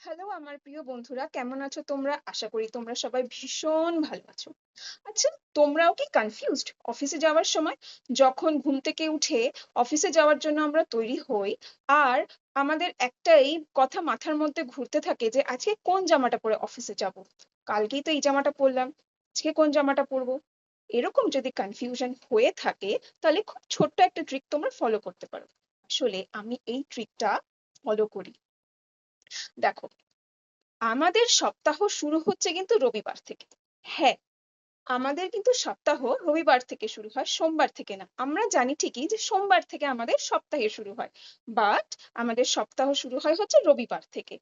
Hello আমার প্রিয় বন্ধুরা, কেমন আছো তোমরা? আশা করি তোমরা সবাই ভীষণ ভালো আছো। আচ্ছা, তোমরাও কি কনফিউজড অফিসে যাওয়ার সময়? যখন ঘুম থেকে উঠে অফিসে যাওয়ার জন্য আমরা তৈরি হই, আর আমাদের একটাই কথা মাথার মধ্যে ঘুরতে থাকে যে আজকে কোন জামাটা পরে অফিসে যাব। কালকেই তো এই জামাটা পরলাম, আজকে কোন জামাটা পরবো। এরকম যদি কনফিউশন হয়ে থাকে, তাহলে খুব ছোট্ট একটা ট্রিক তোমরা ফলো করতে পারো। আসলে আমি এই ট্রিকটা ফলো করি। দেখো, আমাদের সপ্তাহ শুরু হচ্ছে কিন্তু রবিবার থেকে। হ্যাঁ, আমাদের কিন্তু সপ্তাহ রবিবার থেকে শুরু হয়, সোমবার থেকে না। আমরা জানি ঠিকই যে সোমবার থেকে আমাদের সপ্তাহে শুরু হয়, বাট আমাদের সপ্তাহ শুরু হয় হচ্ছে রবিবার থেকে।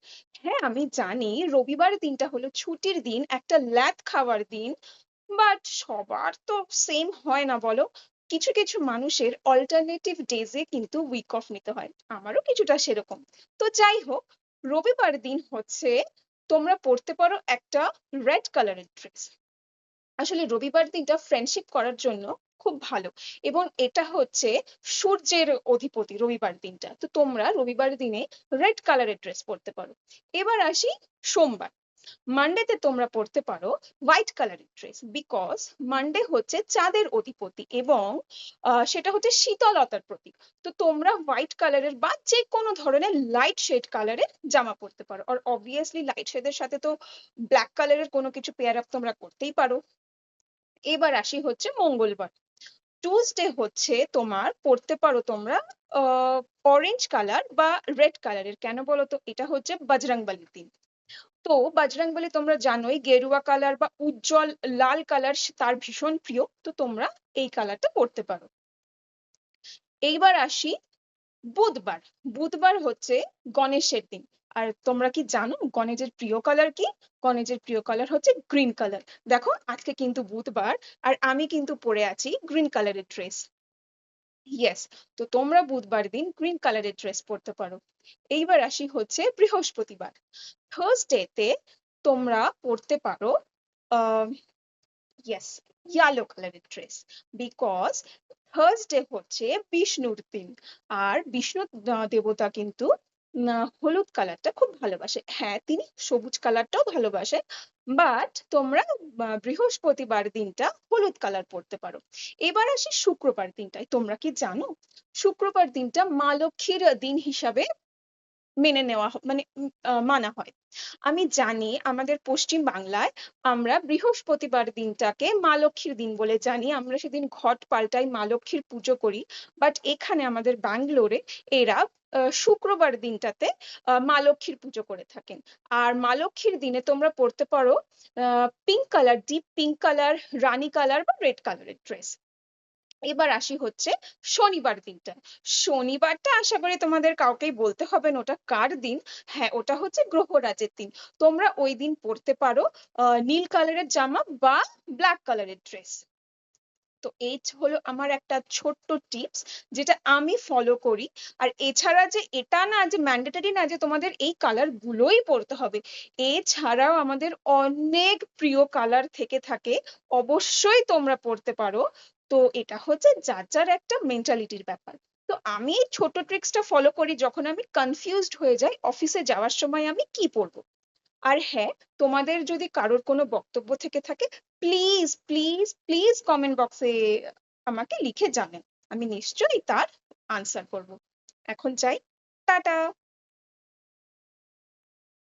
হ্যাঁ, আমি জানি রবিবার দিনটা হলো ছুটির দিন, একটা ল্যাদ খাওয়ার দিন, বাট সবার তো সেম হয় না বলো। কিছু কিছু মানুষের অল্টারনেটিভ ডেজে কিন্তু উইক অফ নিতে হয়, আমারও কিছুটা সেরকম। তো যাই হোক, রবিবার দিন হচ্ছে তোমরা পড়তে পারো একটা রেড কালারের ড্রেস। আসলে রবিবার দিনটা ফ্রেন্ডশিপ করার জন্য খুব ভালো, এবং এটা হচ্ছে সূর্যের অধিপতি রবিবার দিনটা, তো তোমরা রবিবার দিনে রেড কালারের ড্রেস পরতে পারো। এবার আসি সোমবার। মানডেতে তোমরা পড়তে পারো হোয়াইট কালারের ড্রেস, বিকজ মানডে হচ্ছে চাঁদের অধিপতি এবং সেটা হচ্ছে শীতলতার প্রতীক। তো তোমরা হোয়াইট কালারের বা যে কোনো ধরনের লাইট শেড কালারের জামা পরতে পারো, আর অবভিয়াসলি লাইট শেডের সাথে তো ব্ল্যাক কালারের কোনো কিছু পেয়ার আপ তোমরা করতেই পারো। এবার আসি হচ্ছে মঙ্গলবার। টুসডে হচ্ছে তোমার পড়তে পারো তোমরা অরেঞ্জ কালার বা রেড কালারের। কেন বলো তো? এটা হচ্ছে বজরংবলির দিন। তো বজরংবলী তোমরা জানোই, গেরুয়া কালার বা উজ্জ্বল লাল কালার তার ভীষণ প্রিয়, তো তোমরা এই কালারটা পড়তে পারো। এইবার আসি বুধবার। বুধবার হচ্ছে গণেশের দিন। আর তোমরা কি জানো গণেশের প্রিয় কালার কি? গণেশের প্রিয় কালার হচ্ছে গ্রিন কালার। দেখো, আজকে কিন্তু বুধবার, আর আমি কিন্তু পরে আছি গ্রিন কালারের ড্রেস। ইয়েস, তো তোমরা বুধবার দিন গ্রিন কালারের ড্রেস পরতে পারো। এইবার আসি হচ্ছে বৃহস্পতিবার। থার্সডেতে তোমরা পরতে পারো ইয়েস ইয়েলো কালারের ড্রেস, বিকজ থার্সডে হচ্ছে বিষ্ণুর দিন। আর বিষ্ণু দেবতা কিন্তু হলুদ কালারটা খুব ভালোবাসে। হ্যাঁ, তিনি সবুজ কালারটাও ভালোবাসেন, বাট তোমরা বৃহস্পতিবার দিনটা হলুদ কালার পরতে পারো। এবার আসি শুক্রবার দিনটায়। তোমরা কি জানো শুক্রবার দিনটা মা লক্ষ্মীর দিন হিসাবে মেনে নেওয়া মানে মানা হয়? আমি জানি আমাদের পশ্চিম বাংলায় আমরা বৃহস্পতিবার দিনটাকে মা লক্ষ্মীর দিন বলে জানি, আমরা সেদিন ঘট পাল্টাই, মা লক্ষ্মীর পুজো করি। বাট এখানে আমাদের ব্যাঙ্গালোরে এরা শুক্রবার দিনটাতে মা লক্ষ্মীর পুজো করে থাকেন। আর মা লক্ষ্মীর দিনে তোমরা পড়তে পারো pink colour, deep pink colour, রানী কালার বা রেড কালারের ড্রেস। এবার আসি হচ্ছে শনিবার দিনটা। শনিবারটা আশা করি তোমাদের কাউকেই বলতে হবে না ওটা কার দিন। হ্যাঁ, ওটা হচ্ছে গ্রহরাজের দিন। তোমরা ওই দিন পরতে পারো নীল কালারের জামা বা ব্ল্যাক কালারের ড্রেস। তো এই হলো আমার একটা ছোট্ট টিপস যেটা আমি ফলো করি। আর এছাড়া যে এটা না যে ম্যান্ডেটরি না যে তোমাদের এই কালার গুলোই পরতে হবে, এছাড়াও আমাদের অনেক প্রিয় কালার থেকে থাকে, অবশ্যই তোমরা পড়তে পারো। তো এটা হচ্ছে যার যার একটা মেন্টালিটির ব্যাপার। তো আমি এই ছোট ট্রিক্সটা ফলো করি যখন আমি কনফিউজড হয়ে যাই অফিসে যাওয়ার সময় আমি কি পরবো। আর হ্যাঁ, তোমাদের যদি কারোর কোনো বক্তব্য থেকে থাকে, প্লিজ প্লিজ প্লিজ কমেন্ট বক্সে আমাকে লিখে জানান, আমি নিশ্চয়ই তার আনসার করব। এখন চাই, টাটা।